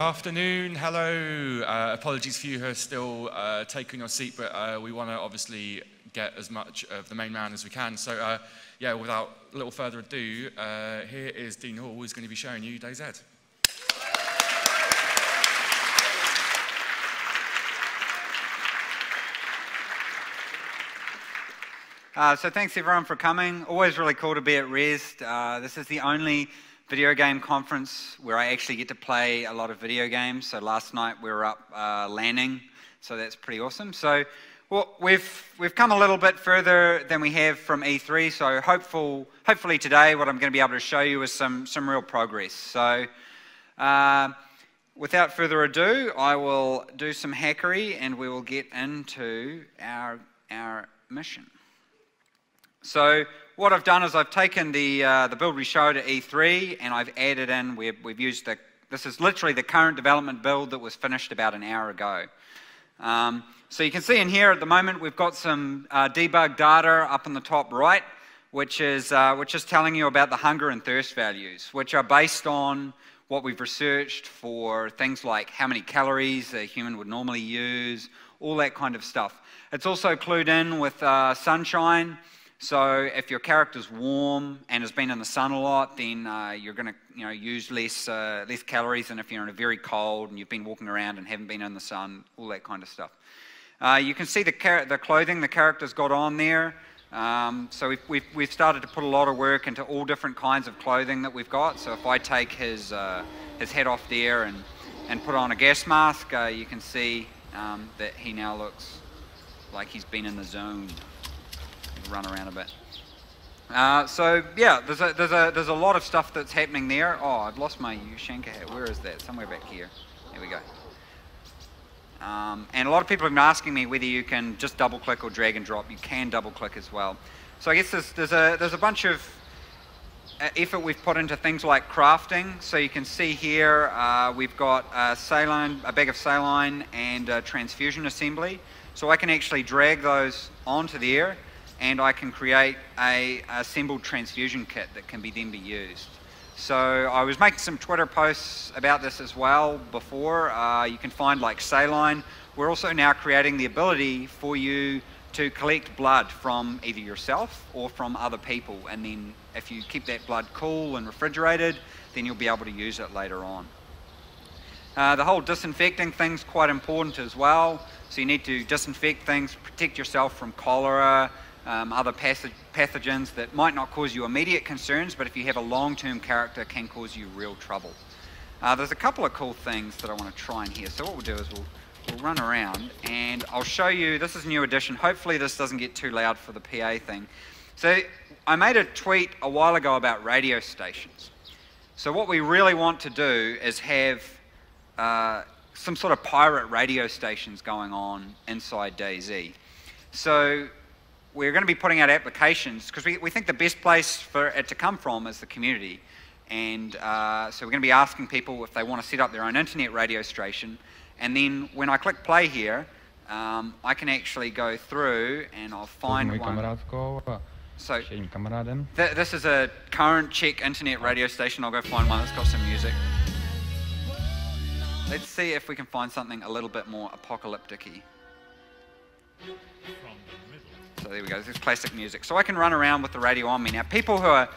Afternoon, hello. Apologies for you who are still taking your seat, but we want to obviously get as much of the main man as we can. So yeah, without a little further ado, here is Dean Hall, who's going to be showing you DayZ. So thanks everyone for coming. Always really cool to be at Rest. This is the only video game conference where I actually get to play a lot of video games. So last night we were up landing, so that's pretty awesome. So well, we've come a little bit further than we have from E3. So hopefully today what I'm going to be able to show you is some real progress. So without further ado, I will do some hackery and we will get into our mission. So what I've done is I've taken the build we showed at E3 and I've added in, we've used this is literally the current development build that was finished about an hour ago. So you can see in here at the moment we've got some debug data up in the top right, which is telling you about the hunger and thirst values, which are based on what we've researched for things like how many calories a human would normally use, all that kind of stuff. It's also clued in with sunshine. So if your character's warm and has been in the sun a lot, then you're going to use less calories than if you're in a very cold and you've been walking around and haven't been in the sun, all that kind of stuff. You can see the clothing the character's got on there. So we've started to put a lot of work into all different kinds of clothing that we've got. So if I take his head off there and put on a gas mask, you can see that he now looks like he's been in the zone. Run around a bit. So yeah, there's a lot of stuff that's happening there. Oh, I've lost my Ushanka hat. Where is that? Somewhere back here. There we go. And a lot of people have been asking me whether you can just double click or drag and drop. You can double click as well. So I guess there's a bunch of effort we've put into things like crafting. So you can see here we've got a bag of saline and transfusion assembly. So I can actually drag those onto there and I can create a assembled transfusion kit that can then be used. So I was making some Twitter posts about this as well before. You can find like saline. We're also now creating the ability for you to collect blood from either yourself or from other people, and then if you keep that blood cool and refrigerated, then you'll be able to use it later on. The whole disinfecting thing's quite important as well. So you need to disinfect things, protect yourself from cholera, other pathogens that might not cause you immediate concerns, but if you have a long-term character can cause you real trouble. There's a couple of cool things that I want to try in here. So what we'll do is we'll run around and I'll show you, this is a new edition. Hopefully this doesn't get too loud for the PA thing. So I made a tweet a while ago about radio stations. So what we really want to do is have some sort of pirate radio stations going on inside DayZ. So we're going to be putting out applications because we think the best place for it to come from is the community. And so we're going to be asking people if they want to set up their own internet radio station. And then when I click play here, I can actually go through and I'll find one. So this is a current Czech internet radio station. I'll go find one that's got some music. Let's see if we can find something a little bit more apocalyptic-y. So there we go, this is classic music. So I can run around with the radio on me. Now people who are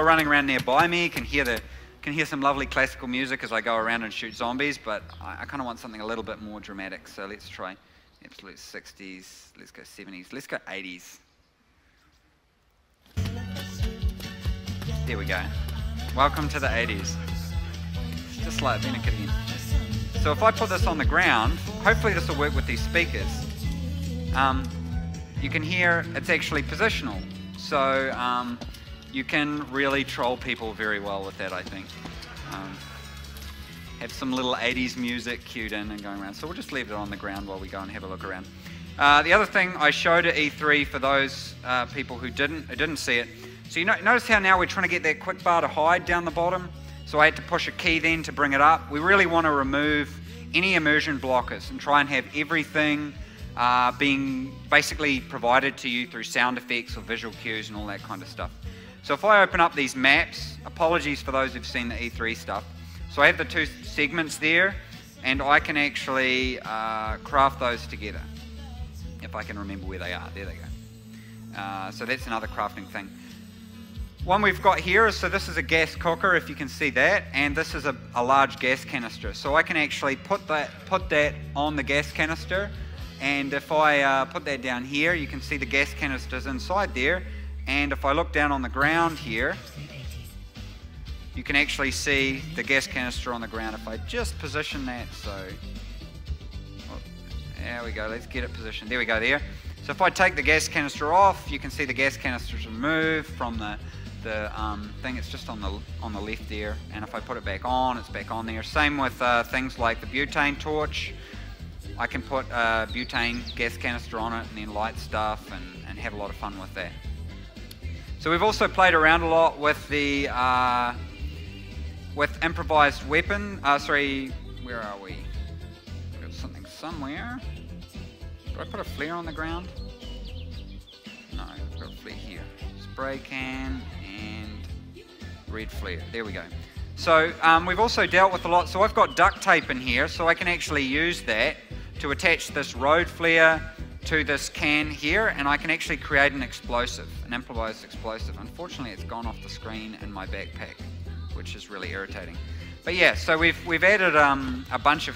running around nearby me can hear some lovely classical music as I go around and shoot zombies, but I kind of want something a little bit more dramatic. So let's try absolute 60s, let's go 70s, let's go 80s. There we go. Welcome to the 80s. Just like being a kid again. So if I put this on the ground, hopefully this will work with these speakers. You can hear it's actually positional. So you can really troll people very well with that, I think. Have some little 80s music cued in and going around. So we'll just leave it on the ground while we go and have a look around. The other thing I showed at E3 for those people who didn't see it. So you notice how now we're trying to get that quick bar to hide down the bottom. So I had to push a key then to bring it up. We really want to remove any immersion blockers and try and have everything being basically provided to you through sound effects or visual cues and all that kind of stuff. So if I open up these maps, apologies for those who've seen the E3 stuff. So I have the two segments there, and I can actually craft those together. If I can remember where they are. There they go. So that's another crafting thing. One we've got here is, so this is a gas cooker, if you can see that, and this is a large gas canister. So I can actually put that on the gas canister, and if I put that down here, you can see the gas canisters inside there, and if I look down on the ground here, you can actually see the gas canister on the ground. If I just position that, so there we go, let's get it positioned. There we go there. So if I take the gas canister off, you can see the gas canisters removed from the thing. It's just on the left there, and if I put it back on, it's back on there. Same with things like the butane torch. I can put a butane gas canister on it and then light stuff and have a lot of fun with that. So we've also played around a lot with the with improvised weapon. Sorry, where are we? I've got something somewhere. Do I put a flare on the ground? No, I've got a flare here. Spray can and red flare. There we go. So we've also dealt with a lot. So I've got duct tape in here, so I can actually use that to attach this road flare to this can here, and I can actually create an explosive, an improvised explosive. Unfortunately, it's gone off the screen in my backpack, which is really irritating. But yeah, so we've added a bunch of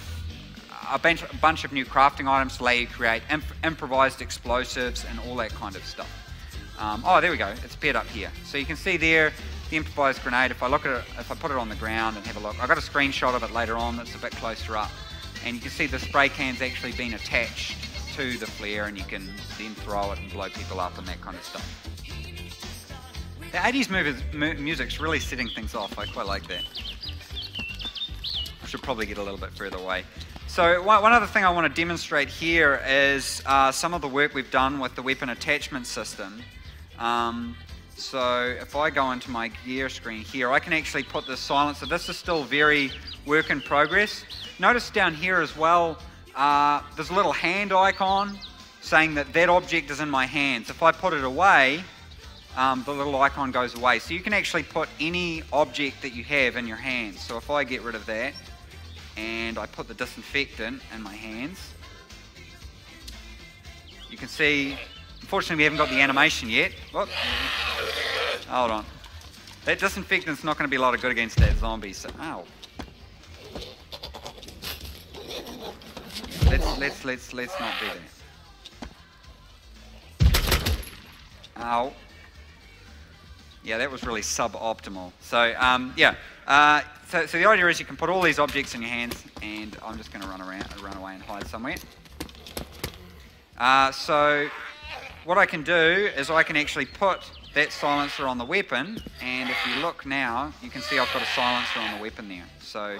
new crafting items to allow you to create improvised explosives and all that kind of stuff. Oh, there we go. It's paired up here. So you can see there the improvised grenade. If I look at it, if I put it on the ground and have a look, I got a screenshot of it later on that's a bit closer up, and you can see the spray can's actually been attached to the flare, and you can then throw it and blow people up and that kind of stuff. The 80s music's really setting things off. I quite like that. I should probably get a little bit further away. So one other thing I want to demonstrate here is some of the work we've done with the weapon attachment system. So if I go into my gear screen here, I can actually put this silencer. This is still very work in progress. Notice down here as well, there's a little hand icon saying that that object is in my hands. If I put it away, the little icon goes away. So you can actually put any object that you have in your hands. So if I get rid of that and I put the disinfectant in my hands, you can see, unfortunately we haven't got the animation yet. Whoop. Hold on. That disinfectant's not going to be a lot of good against that zombie, so, ow. Let's not do that. Ow. Yeah, that was really suboptimal. So, yeah. So the idea is you can put all these objects in your hands, and I'm just going to run away and hide somewhere. So what I can do is I can actually put that silencer on the weapon, and if you look now, you can see I've got a silencer on the weapon there. So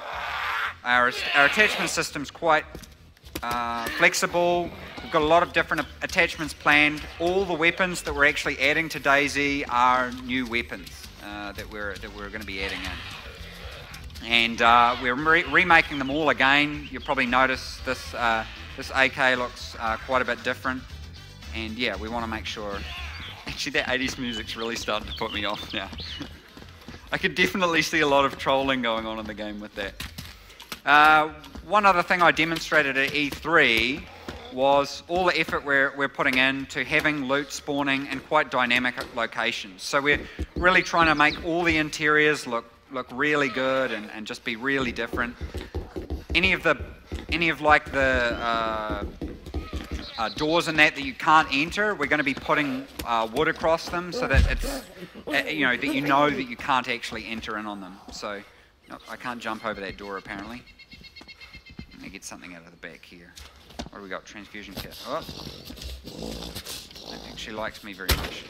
our attachment system's quite flexible. We've got a lot of different attachments planned. All the weapons that we're actually adding to DayZ are new weapons that we're going to be adding in, and we're remaking them all again. You'll probably notice this AK looks quite a bit different, and yeah, we want to make sure. Actually, that 80s music's really starting to put me off now. I could definitely see a lot of trolling going on in the game with that. One other thing I demonstrated at E3 was all the effort we're putting into having loot spawning in quite dynamic locations. So we're really trying to make all the interiors look really good and just be really different. Any of like the doors and that you can't enter, we're going to be putting wood across them so that it's that you can't actually enter in on them. So no, I can't jump over that door apparently. Let me get something out of the back here. What do we got? Transfusion kit. Oh, that actually likes me very much.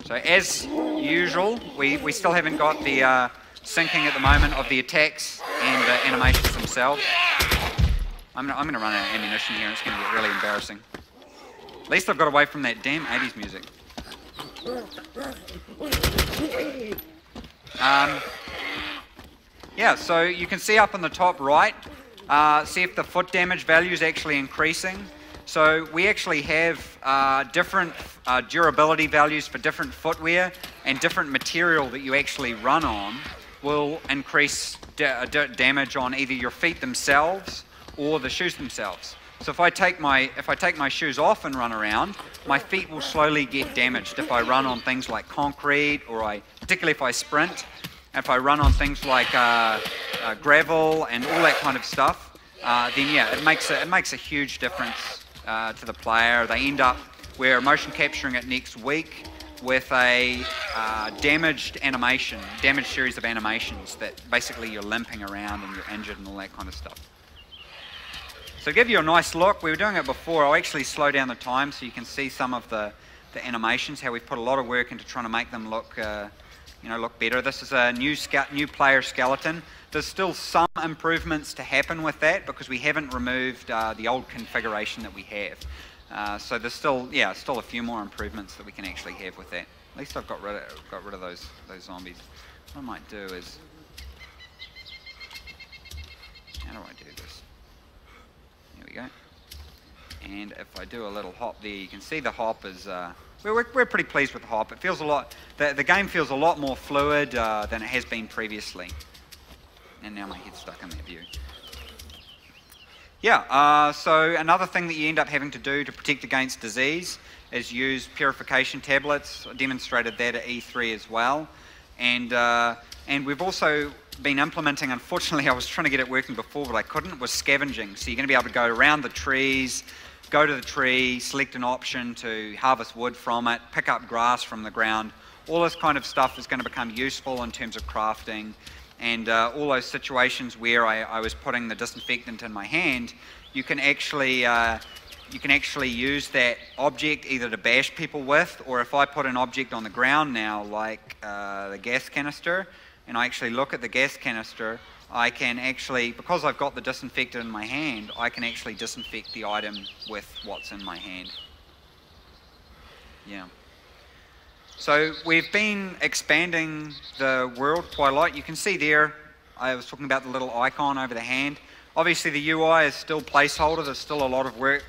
So as usual, we still haven't got the syncing at the moment of the attacks and the animations themselves. I'm going to run out of ammunition here, and it's going to get really embarrassing. At least I've got away from that damn 80s music. Yeah, so you can see up on the top right, see if the foot damage value is actually increasing. So we actually have different durability values for different footwear, and different material that you actually run on will increase damage on either your feet themselves or the shoes themselves. So if I take my shoes off and run around, my feet will slowly get damaged if I run on things like concrete, or particularly if I sprint, if I run on things like gravel and all that kind of stuff, then yeah, it makes a huge difference to the player. They end up, we're motion capturing it next week with a damaged series of animations that basically you're limping around and you're injured and all that kind of stuff. So to give you a nice look, we were doing it before. I'll actually slow down the time so you can see some of the animations, how we've put a lot of work into trying to make them look look better. This is a new player skeleton. There's still some improvements to happen with that because we haven't removed the old configuration that we have. So there's still a few more improvements that we can actually have with that. At least I've got rid of those zombies. What I might do is, how do I do this? There we go. And if I do a little hop there, you can see the hop is. We're pretty pleased with the hop. It feels a lot. The game feels a lot more fluid than it has been previously. And now my head's stuck in that view. Yeah. So another thing that you end up having to do to protect against disease is use purification tablets. I demonstrated that at E3 as well. And we've also been implementing, unfortunately I was trying to get it working before but I couldn't, was scavenging. So you're going to be able to go around the trees, go to the tree, select an option to harvest wood from it, pick up grass from the ground. All this kind of stuff is going to become useful in terms of crafting, and all those situations where I was putting the disinfectant in my hand, you can actually use that object either to bash people with, or if I put an object on the ground now, like the gas canister, and I actually look at the gas canister, I can actually, because I've got the disinfectant in my hand, I can actually disinfect the item with what's in my hand. Yeah. So we've been expanding the world quite a lot. You can see there, I was talking about the little icon over the hand. Obviously the UI is still placeholder. There's still a lot of work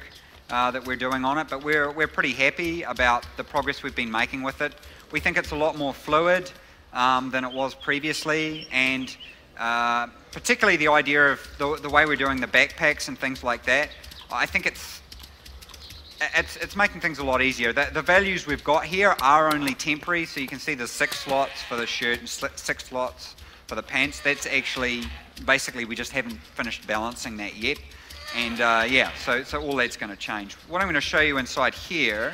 that we're doing on it, but we're pretty happy about the progress we've been making with it. We think it's a lot more fluid than it was previously, and particularly the idea of the way we're doing the backpacks and things like that. I think it's making things a lot easier. The values we've got here are only temporary, so you can see there's 6 slots for the shirt and 6 slots for the pants. That's actually, basically we just haven't finished balancing that yet. And yeah, so all that's going to change. What I'm going to show you inside here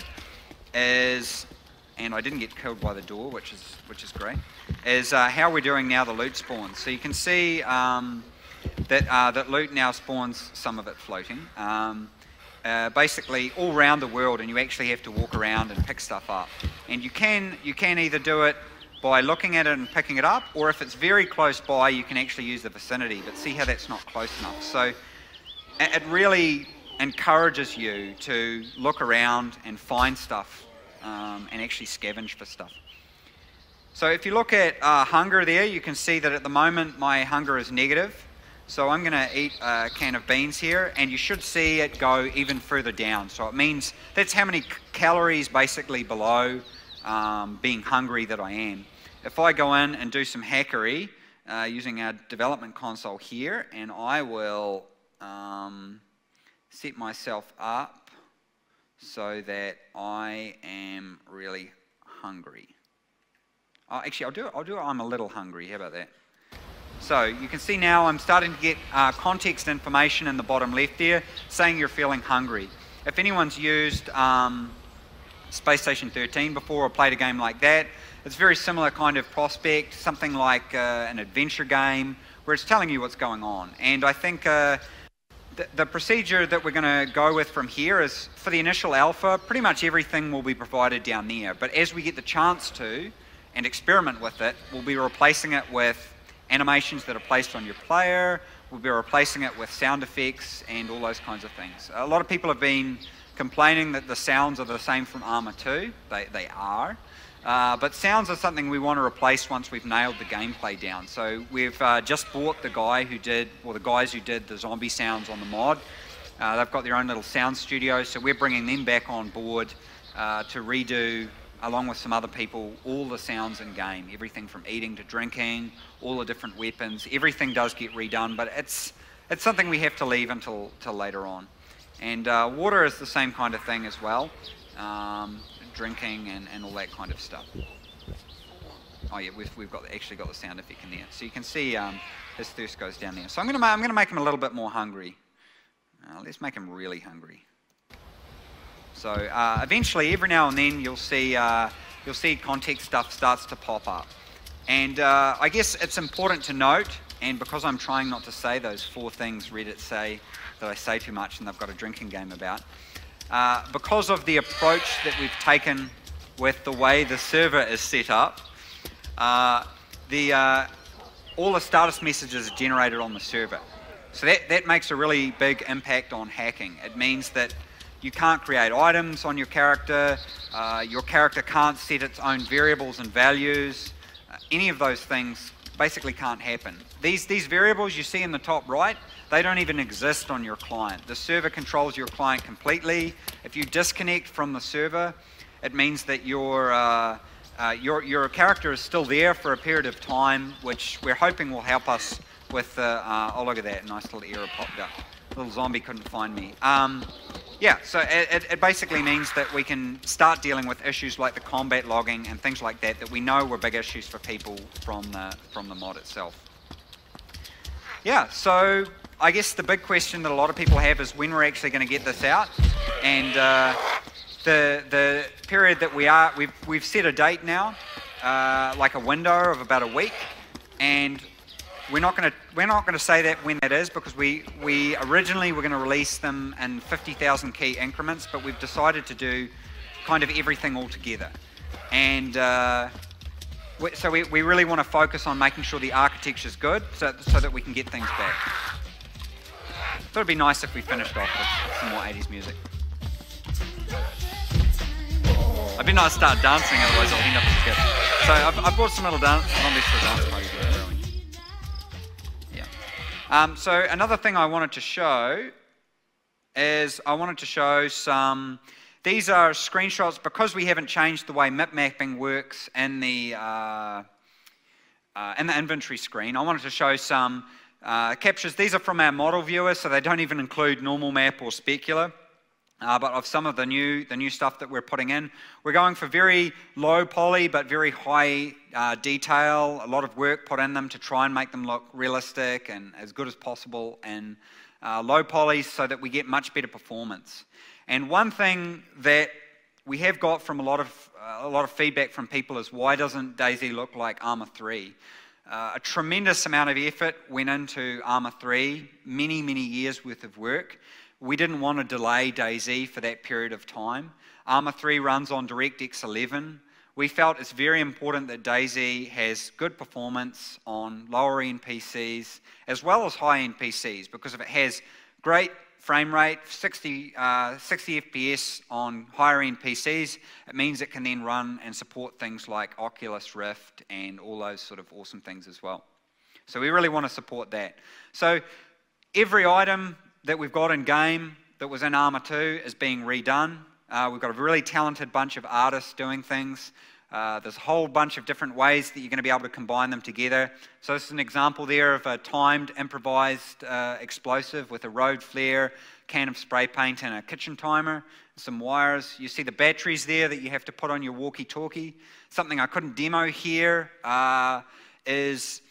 is, and I didn't get killed by the door, which is great, is how we're doing now the loot spawns. So you can see that loot now spawns, some of it floating, basically all around the world, and you actually have to walk around and pick stuff up. And you can either do it by looking at it and picking it up, or if it's very close by, you can actually use the vicinity, but see how that's not close enough. So it really encourages you to look around and find stuff and actually scavenge for stuff. So if you look at hunger there, you can see that at the moment my hunger is negative. So I'm going to eat a can of beans here, and you should see it go even further down. So it means that's how many calories basically below being hungry that I am. If I go in and do some hackery using our development console here, and I will set myself up so that I am really hungry. Oh, actually, I'll do it. I'm a little hungry. How about that? So you can see now I'm starting to get context information in the bottom left there saying you're feeling hungry. If anyone's used Space Station 13 before or played a game like that, it's a very similar kind of prospect, something like an adventure game where it's telling you what's going on. And I think the procedure that we're going to go with from here is, for the initial alpha, pretty much everything will be provided down there. But as we get the chance to and experiment with it, we'll be replacing it with animations that are placed on your player, we'll be replacing it with sound effects and all those kinds of things. A lot of people have been complaining that the sounds are the same from Arma 2. They are. But sounds are something we want to replace once we've nailed the gameplay down. So we've just bought the guys who did the zombie sounds on the mod. They've got their own little sound studio, so we're bringing them back on board to redo, along with some other people, all the sounds in game. Everything from eating to drinking, all the different weapons. Everything does get redone, but it's something we have to leave until later on. And water is the same kind of thing as well. Drinking and all that kind of stuff. Oh yeah, we've actually got the sound effect in there, so you can see his thirst goes down there. So I'm gonna make him a little bit more hungry. Let's make him really hungry. So eventually, every now and then, you'll see context stuff starts to pop up, and I guess it's important to note. And because I'm trying not to say those 4 things Reddit say that I say too much, and they've got a drinking game about. Because of the approach that we've taken with the way the server is set up, all the status messages are generated on the server. So that makes a really big impact on hacking. It means that you can't create items on your character can't set its own variables and values. Any of those things basically can't happen. These variables you see in the top right, they don't even exist on your client. The server controls your client completely. If you disconnect from the server, it means that your character is still there for a period of time, which we're hoping will help us with oh, look at that, nice little error popped up. Little zombie couldn't find me. Yeah, so it basically means that we can start dealing with issues like the combat logging and things like that we know were big issues for people from the mod itself. Yeah, so I guess the big question that a lot of people have is when we're actually going to get this out. And the period that we've set a date now, like a window of about a week, and we're not going to say that when that is, because we originally were going to release them in 50,000 key increments, but we've decided to do kind of everything all together. And so we really want to focus on making sure the architecture is good, so that we can get things back. Thought it'd be nice if we finished off with some more 80s music. I better not start dancing, otherwise I'll end up as a kid. So I brought some little zombies for a dance party. So another thing I wanted to show is some. These are screenshots because we haven't changed the way map mapping works in the inventory screen. I wanted to show some captures. These are from our model viewer, so they don't even include normal map or specular. But of some of the new stuff that we're putting in, we're going for very low poly but very high detail. A lot of work put in them to try and make them look realistic and as good as possible, and low poly so that we get much better performance. And one thing that we have got from a lot of feedback from people is, why doesn't DayZ look like Arma 3? A tremendous amount of effort went into Arma 3, many years worth of work. We didn't want to delay DayZ for that period of time. Arma 3 runs on DirectX 11. We felt it's very important that DayZ has good performance on lower-end PCs as well as high-end PCs, because if it has great frame rate, 60 FPS on higher-end PCs, it means it can then run and support things like Oculus Rift and all those sort of awesome things as well. So we really want to support that. So every item that we've got in game that was in Arma 2 is being redone. We've got a really talented bunch of artists doing things. There's a whole bunch of different ways that you're going to be able to combine them together. So this is an example there of a timed improvised explosive with a road flare, can of spray paint and a kitchen timer, some wires. You see the batteries there that you have to put on your walkie-talkie. Something I couldn't demo here is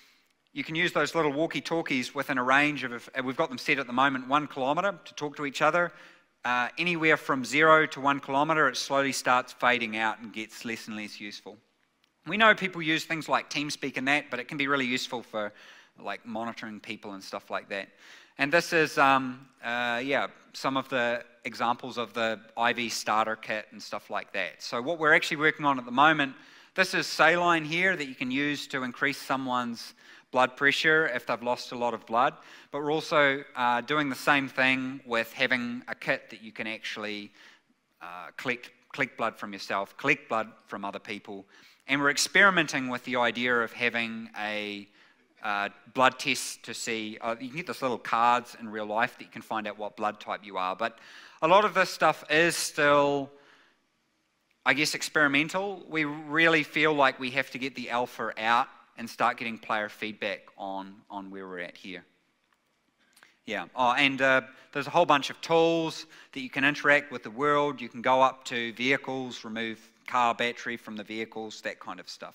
you can use those little walkie-talkies within a range of, we've got them set at the moment, 1 kilometre to talk to each other. Anywhere from 0 to 1 kilometre, it slowly starts fading out and gets less and less useful. We know people use things like TeamSpeak and that, but it can be really useful for like monitoring people and stuff like that. And this is, some of the examples of the IV starter kit and stuff like that. So what we're actually working on at the moment, this is saline here that you can use to increase someone's blood pressure if they've lost a lot of blood, but we're also doing the same thing with having a kit that you can actually collect blood from yourself, collect blood from other people, and we're experimenting with the idea of having a blood tests to see, you can get this little cards in real life that you can find out what blood type you are. But a lot of this stuff is still, I guess, experimental. We really feel like we have to get the alpha out and start getting player feedback on where we're at here. Yeah, and there's a whole bunch of tools that you can interact with the world. You can go up to vehicles, remove car battery from the vehicles, that kind of stuff.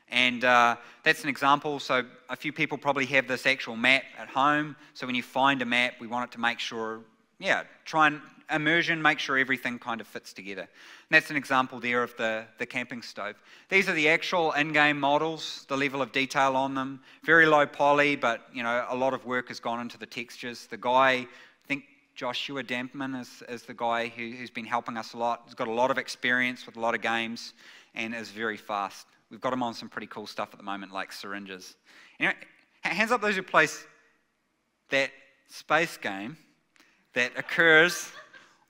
And that's an example. So a few people probably have this actual map at home. So when you find a map, we want it to make sure, yeah, try and immersion, make sure everything kind of fits together. And that's an example there of the camping stove. These are the actual in-game models, the level of detail on them. Very low poly, but you know, a lot of work has gone into the textures. The guy, I think Joshua Dampman is the guy who's been helping us a lot. He's got a lot of experience with a lot of games and is very fast. We've got him on some pretty cool stuff at the moment, like syringes. You know, hands up those who play that space game that occurs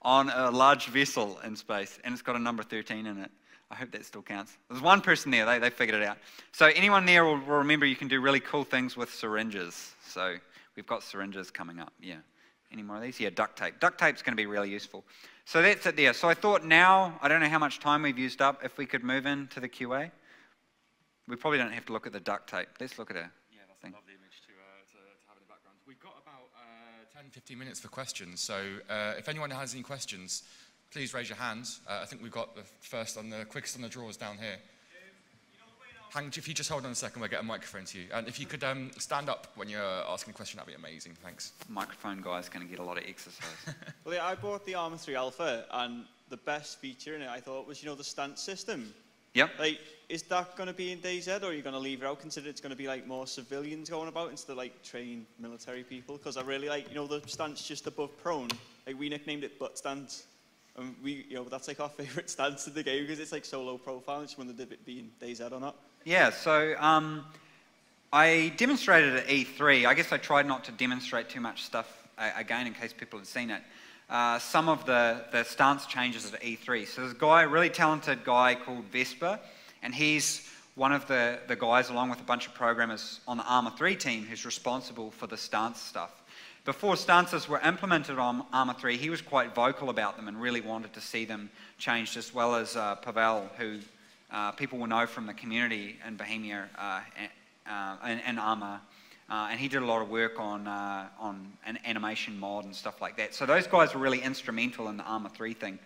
on a large vessel in space, and it's got a number 13 in it. I hope that still counts. There's one person there, they figured it out. So anyone there will remember you can do really cool things with syringes. So we've got syringes coming up, yeah. Any more of these? Yeah, duct tape. Duct tape's going to be really useful. So that's it there. So I thought now, I don't know how much time we've used up, if we could move into the QA. We probably don't have to look at the duct tape. Let's look at it. Yeah, that's a lovely image to have in the background. We've got about 10, 15 minutes for questions. So if anyone has any questions, please raise your hands. I think we've got the quickest on the drawers down here. If you just hold on a second, we'll get a microphone to you. And if you could stand up when you're asking a question, that'd be amazing. Thanks. Microphone guy's going to get a lot of exercise. Well, yeah, I bought the Arma 3 Alpha, and the best feature in it, I thought, was, you know, the stance system. Yep. Like, is that going to be in DayZ, or are you going to leave it out, considering it's going to be like more civilians going about instead of like trained military people? Because I really like, you know, the stance just above prone. Like, we nicknamed it butt stance. And we, you know, that's like our favourite stance in the game because it's like so low profile. I just wondered if it be in DayZ or not. Yeah, so I demonstrated at E3. I guess I tried not to demonstrate too much stuff again in case people had seen it. Some of the stance changes at E3. So there's a guy, a really talented guy called Vesper, and he's one of the guys along with a bunch of programmers on the Arma 3 team who's responsible for the stance stuff. Before stances were implemented on Arma 3, he was quite vocal about them and really wanted to see them changed, as well as Pavel, who people will know from the community in Bohemia and Arma. And he did a lot of work on an animation mod and stuff like that. So those guys were really instrumental in the Arma 3 thing.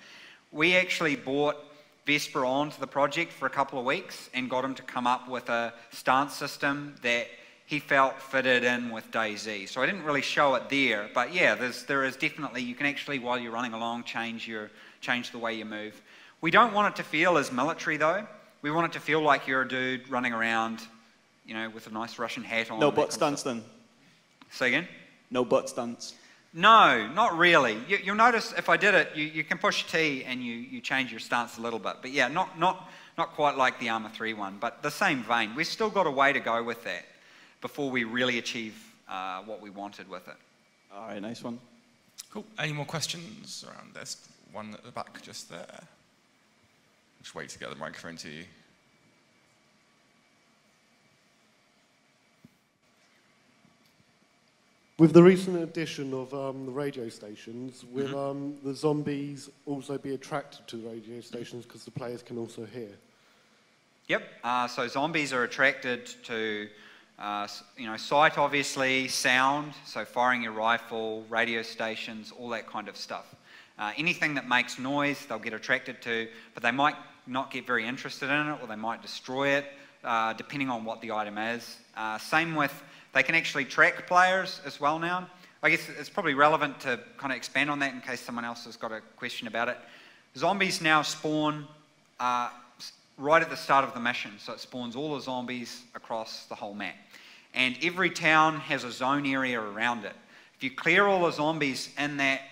We actually brought Vesper onto the project for a couple of weeks and got him to come up with a stance system that he felt fitted in with DayZ. So I didn't really show it there, but yeah, there is definitely, you can actually, while you're running along, change the way you move. We don't want it to feel as military though. We want it to feel like you're a dude running around, you know, with a nice Russian hat on. No butt stance then? Say again? No butt stance? No, not really. You'll notice if I did it, you can push T and you change your stance a little bit. But yeah, not quite like the Arma 3 one, but the same vein. We've still got a way to go with that before we really achieve what we wanted with it. All right, nice one. Cool. Any more questions around this? One at the back just there. Just wait to get the microphone to you. With the recent addition of the radio stations, will the zombies also be attracted to the radio stations because the players can also hear? Yep. So zombies are attracted to, you know, sight obviously, sound, so firing your rifle, radio stations, all that kind of stuff. Anything that makes noise, they'll get attracted to, but they might not get very interested in it, or they might destroy it, depending on what the item is. Same with, they can actually track players as well now. I guess it's probably relevant to kind of expand on that in case someone else has got a question about it. Zombies now spawn right at the start of the mission, so it spawns all the zombies across the whole map. And every town has a zone area around it. If you clear all the zombies in that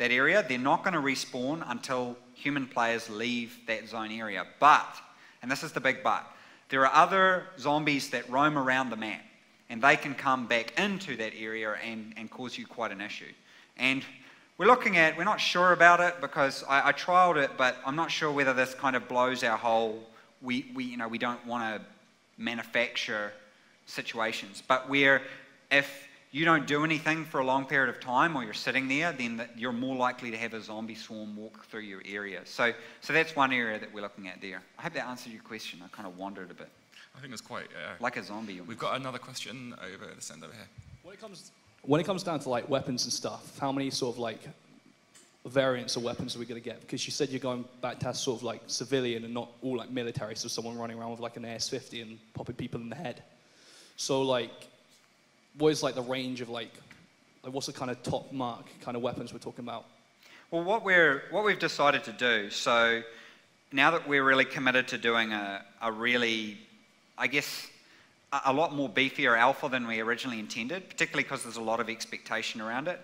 area, they're not going to respawn until human players leave that zone area. But, and this is the big but, there are other zombies that roam around the map, and they can come back into that area and cause you quite an issue. And we're not sure about it because I trialed it, but I'm not sure whether this kind of blows our whole, you know, we don't want to manufacture situations, but where if you don't do anything for a long period of time or you're sitting there, then you're more likely to have a zombie swarm walk through your area. So that's one area that we're looking at there. I hope that answered your question. I kind of wandered a bit. I think it's quite... like a zombie. Almost. We've got another question over this end over here. When it comes down to like weapons and stuff, how many sort of like variants of weapons are we going to get? Because you said you're going back to sort of like civilian and not all like military, so someone running around with like an AS-50 and popping people in the head. So like, what is like the range of like what's the kind of top mark kind of weapons we're talking about? Well, what we've decided to do, so now that we're really committed to doing a really, I guess, a lot more beefier alpha than we originally intended, particularly because there's a lot of expectation around it.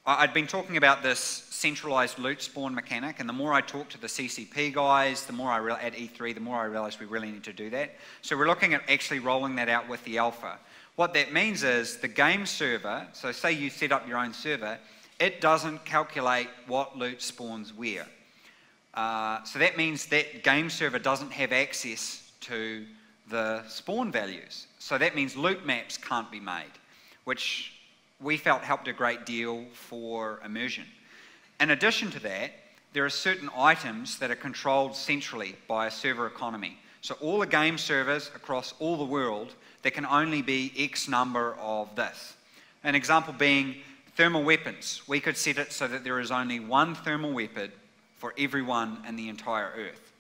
I'd been talking about this centralized loot spawn mechanic, and the more I talked to the CCP guys, the more at E3, the more I realized we really need to do that. So we're looking at actually rolling that out with the alpha. What that means is the game server, so say you set up your own server, it doesn't calculate what loot spawns where. So that means that game server doesn't have access to the spawn values. So that means loot maps can't be made, which we felt helped a great deal for immersion. In addition to that, there are certain items that are controlled centrally by a server economy. So all the game servers across all the world, there can only be X number of this. An example being thermal weapons. We could set it so that there is only one thermal weapon for everyone in the entire Earth.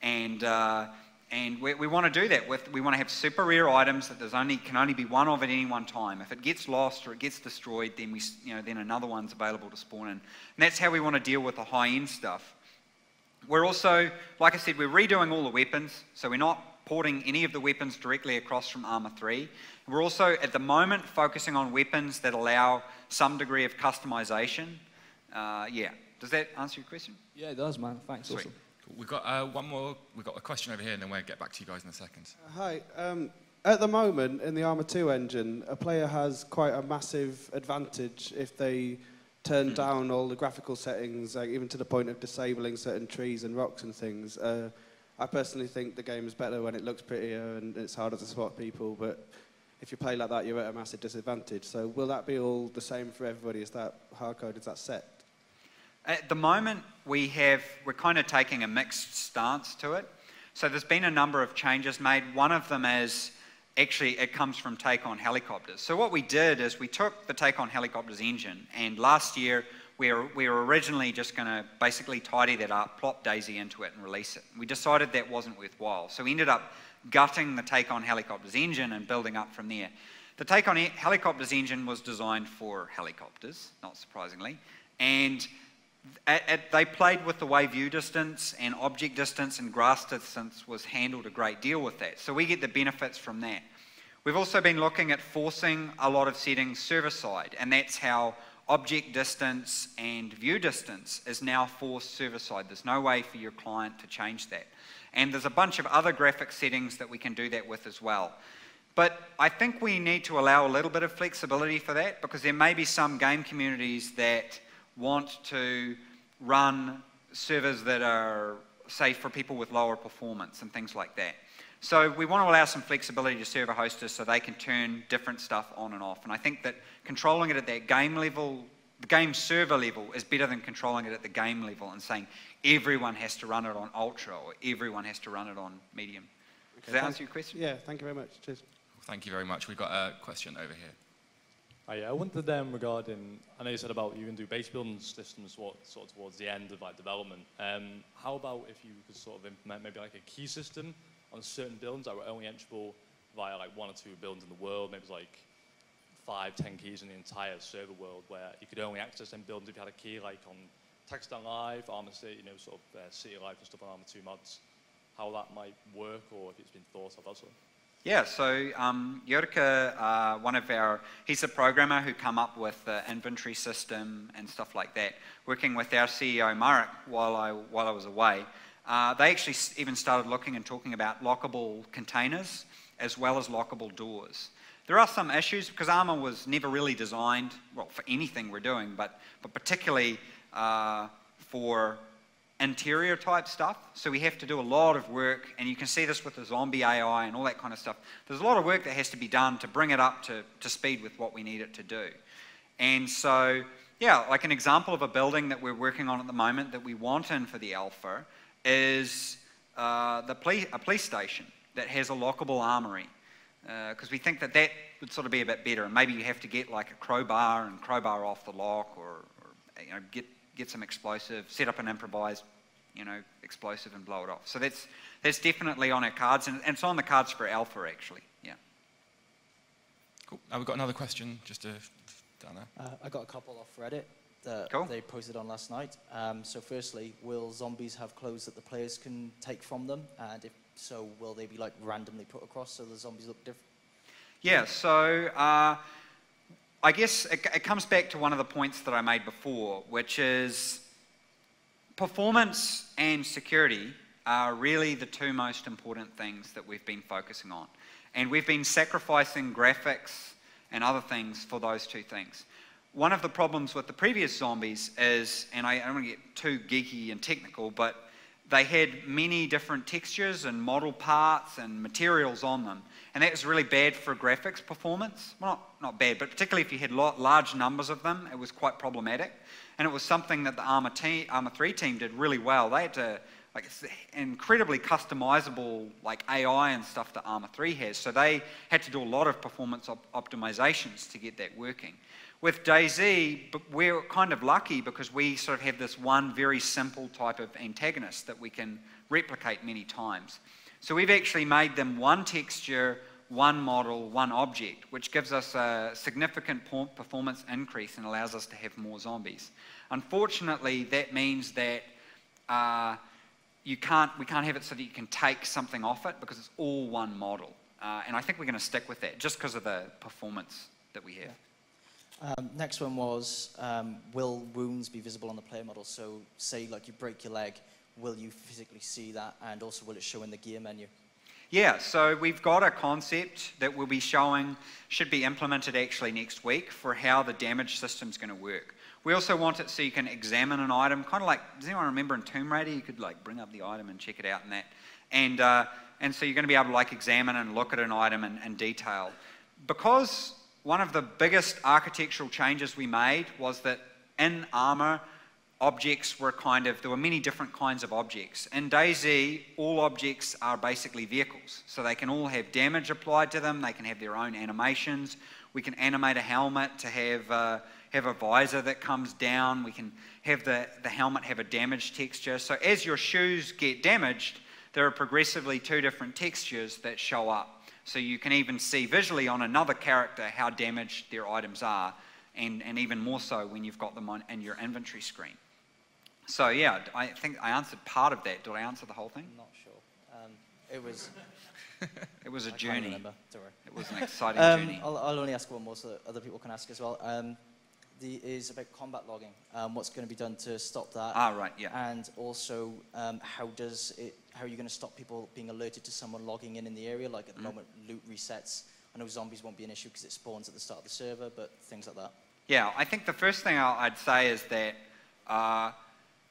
And we want to do that. We want to have super rare items that can only be one of at any one time. If it gets lost or it gets destroyed, then then another one's available to spawn in. And that's how we want to deal with the high-end stuff. We're also, like I said, we're redoing all the weapons, so we're not porting any of the weapons directly across from Arma 3. We're also, at the moment, focusing on weapons that allow some degree of customization. Yeah. Does that answer your question? Yeah, it does, man. Thanks. Sweet. Awesome. We've got one more. We've got a question over here, and then we'll get back to you guys in a second. Hi. At the moment, in the Arma 2 engine, a player has quite a massive advantage if they turn down all the graphical settings, like even to the point of disabling certain trees and rocks and things. I personally think the game is better when it looks prettier and it's harder to spot people, but if you play like that, you're at a massive disadvantage. So will that be all the same for everybody? Is that hard-coded? Is that set? At the moment, we're kind of taking a mixed stance to it. So there's been a number of changes made. One of them is, actually, it comes from Take On Helicopters. So what we did is we took the Take On Helicopters engine, and last year we were originally just going to basically tidy that up, plop DayZ into it, and release it. We decided that wasn't worthwhile. So we ended up gutting the Take On Helicopters engine and building up from there. The Take On Helicopters engine was designed for helicopters, not surprisingly, and they played with the way view distance and object distance and grass distance was handled a great deal with that. So we get the benefits from that. We've also been looking at forcing a lot of settings server-side, and that's how object distance and view distance is now forced server-side. There's no way for your client to change that. And there's a bunch of other graphic settings that we can do that with as well. But I think we need to allow a little bit of flexibility for that, because there may be some game communities that want to run servers that are, say, for people with lower performance and things like that. So we want to allow some flexibility to server hosters so they can turn different stuff on and off. And I think that controlling it at that game level, the game server level, is better than controlling it at the game level and saying everyone has to run it on ultra or everyone has to run it on medium. Okay, does that answer your question? Yeah, thank you very much. Cheers. Thank you very much. We've got a question over here. I wanted regarding, I know you said about you can do base building systems sort of towards the end of like development. How about if you could sort of implement maybe like a key system on certain buildings that were only enterable via like 1 or 2 buildings in the world, maybe it's like 5, 10 keys in the entire server world, where you could only access them buildings if you had a key, like on Text Live, Arma City, sort of City Life and stuff on Arma 2 mods. How that might work, or if it's been thought of also. Yeah, so Jurka, he's a programmer who come up with the inventory system and stuff like that, working with our CEO Marek while I was away. They actually even started looking and talking about lockable containers as well as lockable doors. There are some issues because Arma was never really designed, well, for anything we're doing, but particularly for interior type stuff, so we have to do a lot of work, and you can see this with the zombie AI and all that kind of stuff. There's a lot of work that has to be done to bring it up to speed with what we need it to do. And so, yeah, like an example of a building that we're working on at the moment that we want in for the alpha is a police station that has a lockable armory, because we think that would sort of be a bit better, and maybe you have to get like a crowbar and crowbar off the lock, or you know, get some explosive, set up an improvised, you know, explosive and blow it off. So that's definitely on our cards, and it's on the cards for alpha actually. Yeah. Cool. We've got another question just down there. I got a couple off Reddit that they posted on last night. So firstly, will zombies have clothes that the players can take from them? And if so, will they be like randomly put across so the zombies look different? Yeah, so I guess it comes back to one of the points that I made before, which is performance and security are really the two most important things that we've been focusing on. And we've been sacrificing graphics and other things for those two things. One of the problems with the previous zombies is, and I don't want to get too geeky and technical, but they had many different textures and model parts and materials on them. And that was really bad for graphics performance. Well, not bad, but particularly if you had large numbers of them, it was quite problematic. And it was something that the Arma 3 team did really well. They had to, like, it's incredibly customizable, like AI and stuff that Arma 3 has. So they had to do a lot of performance optimizations to get that working. With DayZ, we're kind of lucky because we sort of have this one very simple type of antagonist that we can replicate many times. So we've actually made them one texture, one model, one object, which gives us a significant performance increase and allows us to have more zombies. Unfortunately, that means that we can't have it so that you can take something off it because it's all one model. And I think we're going to stick with that just because of the performance that we have. Next one was, will wounds be visible on the player model? So say like you break your leg, will you physically see that, and also will it show in the gear menu? Yeah, so we've got a concept that we'll be showing, should be implemented actually next week, for how the damage system's going to work. We also want it so you can examine an item, kind of like, does anyone remember in Tomb Raider, you could like bring up the item and check it out and that. And so you're going to be able to like examine and look at an item in detail. Because one of the biggest architectural changes we made was that in Arma, objects were there were many different kinds of objects. In DayZ, all objects are basically vehicles. So they can all have damage applied to them, they can have their own animations. We can animate a helmet to have a visor that comes down. We can have the helmet have a damaged texture. So as your shoes get damaged, there are progressively two different textures that show up. So you can even see visually on another character how damaged their items are, and even more so when you've got them in your inventory screen. So yeah, I think I answered part of that. Did I answer the whole thing? I'm not sure. It was... It was a I journey. can't remember. Don't worry. It was an exciting journey. I'll only ask one more so that other people can ask as well. Is about combat logging. What's going to be done to stop that? Right, yeah. And also, how are you going to stop people being alerted to someone logging in the area? Like at the moment, loot resets. I know zombies won't be an issue because it spawns at the start of the server, but things like that. Yeah, I think the first thing I'd say is that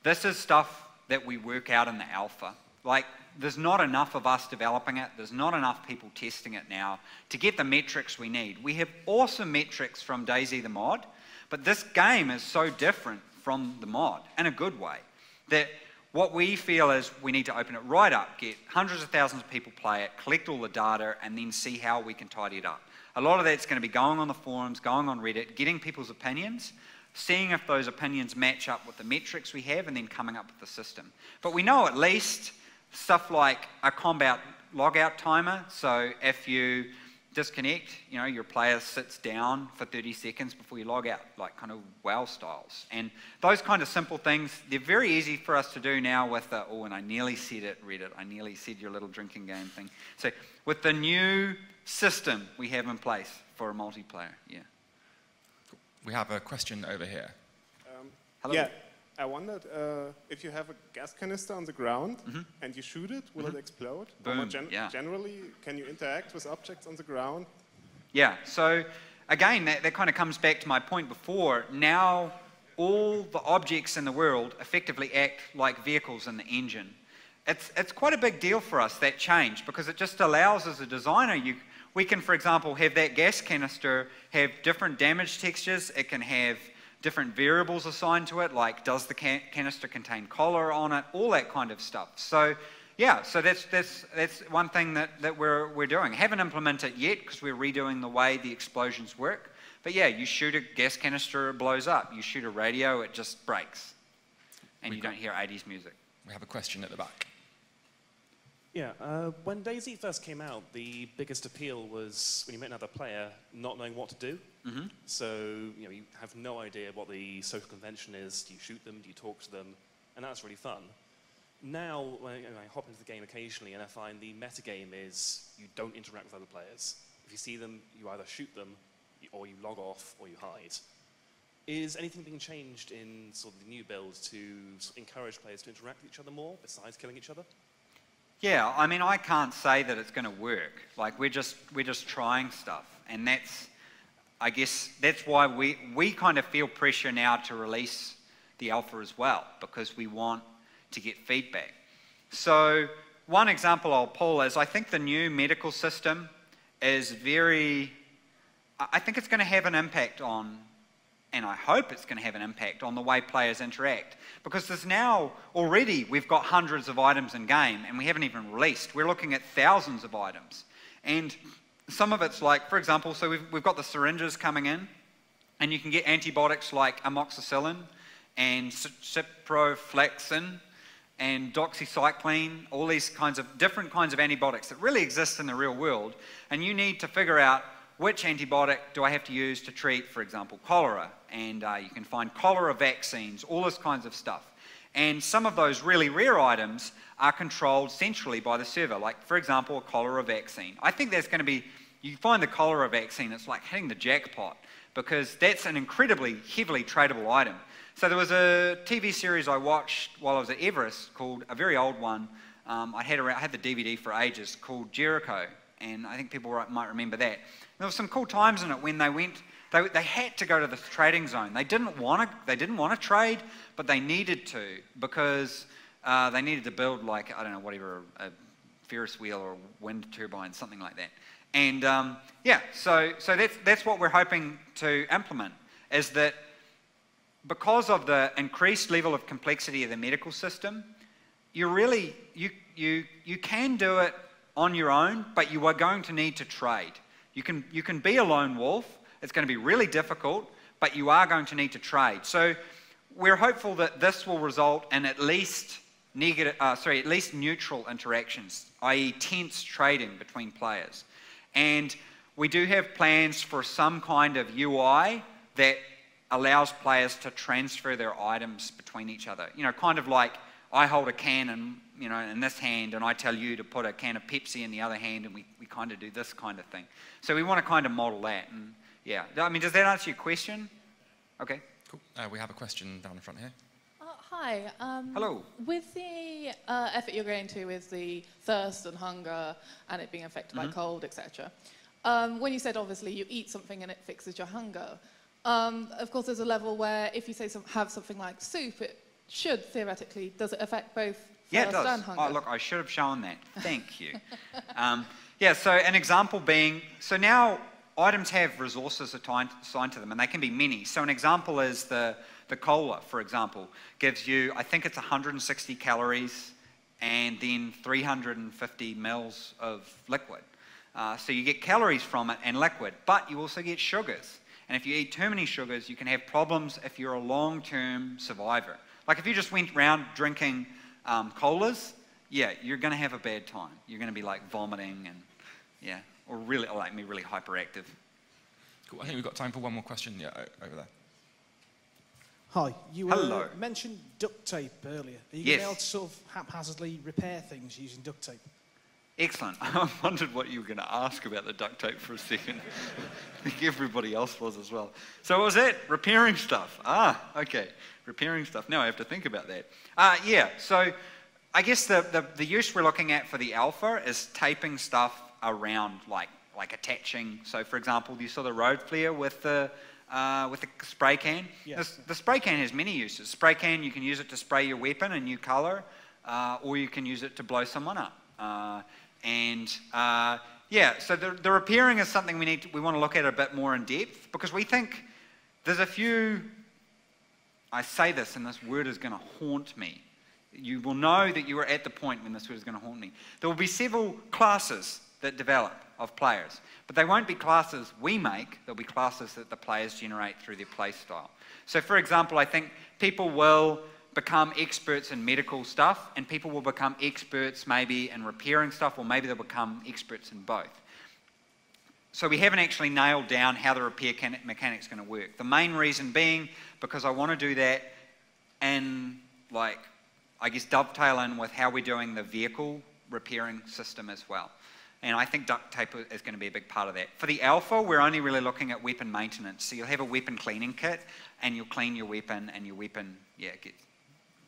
this is stuff that we work out in the alpha. Like, there's not enough of us developing it. There's not enough people testing it now to get the metrics we need. We have awesome metrics from DayZ the mod, but this game is so different from the mod in a good way that what we feel is we need to open it right up, get hundreds of thousands of people play it, collect all the data, and then see how we can tidy it up. A lot of that's going to be going on the forums, going on Reddit, getting people's opinions, seeing if those opinions match up with the metrics we have, and then coming up with the system. But we know at least stuff like a combat logout timer. So if you disconnect, you know, your player sits down for 30 seconds before you log out, like kind of WoW styles. And those kind of simple things, they're very easy for us to do now with the, oh, and I nearly said it, Reddit, I nearly said your little drinking game thing. So with the new system we have in place for a multiplayer, yeah. We have a question over here. Hello? Yeah, I wondered if you have a gas canister on the ground and you shoot it, will it explode? Boom, Or yeah. Generally, can you interact with objects on the ground? Yeah, so again, that kind of comes back to my point before. Now all the objects in the world effectively act like vehicles in the engine. It's quite a big deal for us, that change, because it just allows, as a designer, we can, for example, have that gas canister have different damage textures. It can have different variables assigned to it, like does the canister contain collar on it, all that kind of stuff. So yeah, so that's one thing that we're doing. Haven't implemented it yet because we're redoing the way the explosions work. But yeah, you shoot a gas canister, it blows up. You shoot a radio, it just breaks. And you don't hear 80s music. We have a question at the back. Yeah, when DayZ first came out, the biggest appeal was when you met another player not knowing what to do. Mm-hmm. So, you have no idea what the social convention is. Do you shoot them? Do you talk to them? And that's really fun. Now, when I hop into the game occasionally and I find the metagame is you don't interact with other players. If you see them, you either shoot them, or you log off, or you hide. Is anything being changed in sort of the new builds to encourage players to interact with each other more, besides killing each other? Yeah, I mean, I can't say that it's going to work. Like, we're just trying stuff, and I guess that's why we kind of feel pressure now to release the alpha as well, because we want to get feedback. So one example I'll pull is I think the new medical system is I think it's going to have an impact on, and I hope it's going to have an impact on the way players interact. Because there's now, already, we've got hundreds of items in game, and we haven't even released. We're looking at thousands of items. And some of it's like, for example, so we've got the syringes coming in, and you can get antibiotics like amoxicillin and ciprofloxacin and doxycycline, all these different kinds of antibiotics that really exist in the real world. And you need to figure out which antibiotic do I have to use to treat, for example, cholera. And you can find cholera vaccines, all this kinds of stuff. And some of those really rare items are controlled centrally by the server, like, for example, a cholera vaccine. I think there's going to be, you find the cholera vaccine, it's like hitting the jackpot, because that's an incredibly heavily tradable item. So there was a TV series I watched while I was at Everest called, a very old one, I had the DVD for ages, called Jericho, and I think people might remember that. There were some cool times in it when they had to go to the trading zone. They didn't want to trade, but they needed to, because they needed to build, like, I don't know, whatever, a Ferris wheel or a wind turbine, something like that. And yeah, so that's what we're hoping to implement, is that because of the increased level of complexity of the medical system, you can do it on your own, but you are going to need to trade. You can be a lone wolf. It's going to be really difficult, but you are going to need to trade. So we're hopeful that this will result in at least neutral interactions, i.e. tense trading between players. And we do have plans for some kind of UI that allows players to transfer their items between each other. Kind of like I hold a can in this hand, and I tell you to put a can of Pepsi in the other hand, and we kind of do this kind of thing. So we want to kind of model that. And yeah, I mean, does that answer your question? Okay. Cool. We have a question down the front here. Hi. Hello. With the effort you're going to with the thirst and hunger and it being affected by cold, etc. When you said, obviously, you eat something and it fixes your hunger, of course, there's a level where if you say have something like soup, it should theoretically, does it affect both thirst and hunger? Oh, look, I should have shown that. Thank you. Yeah, so an example being, so now items have resources assigned to them, and they can be many. So an example is the cola, for example, gives you, I think it's 160 calories and then 350 mils of liquid. So you get calories from it and liquid, but you also get sugars. And if you eat too many sugars, you can have problems if you're a long-term survivor. Like if you just went around drinking colas, yeah, you're going to have a bad time. You're going to be like vomiting and, yeah, or like me, really hyperactive. Cool. I think we've got time for one more question. Yeah, over there. Hi, you mentioned duct tape earlier. Are you going to be able to sort of haphazardly repair things using duct tape? Excellent. I wondered what you were going to ask about the duct tape for a second. I think everybody else was as well. So what was that? Repairing stuff. Okay. Repairing stuff. Now I have to think about that. Yeah, so I guess the use we're looking at for the alpha is taping stuff around, like attaching. So for example, you saw the road flare with the with the spray can. Yes. The spray can has many uses. Spray can, you can use it to spray your weapon a new color, or you can use it to blow someone up. Yeah, so the repairing is something we want to look at a bit more in depth, because we think there's a few, I say this and this word is going to haunt me. You will know that you are at the point when this word is going to haunt me. There will be several classes that develop of players, but they won't be classes we make, they'll be classes that the players generate through their play style. So for example, I think people will become experts in medical stuff, and people will become experts maybe in repairing stuff, or maybe they'll become experts in both. So we haven't actually nailed down how the repair mechanic's going to work. The main reason being because I want to do that and, like, I guess dovetail in with how we're doing the vehicle repairing system as well. And I think duct tape is going to be a big part of that. For the alpha, we're only really looking at weapon maintenance. So you'll have a weapon cleaning kit, and you'll clean your weapon, and your weapon, yeah,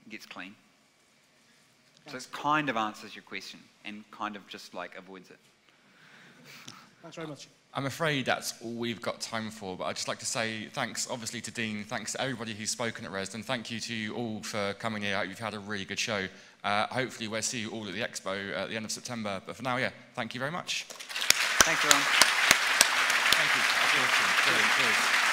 gets clean. So it kind of answers your question, and kind of just like avoids it. Thanks very much. I'm afraid that's all we've got time for, but I'd just like to say thanks, obviously, to Dean, thanks to everybody who's spoken at Resd, and thank you to you all for coming here. You've had a really good show. Hopefully we'll see you all at the Expo at the end of September, but for now, yeah, thank you very much. Thanks, everyone. Thank you. That's awesome. Brilliant. Cheers.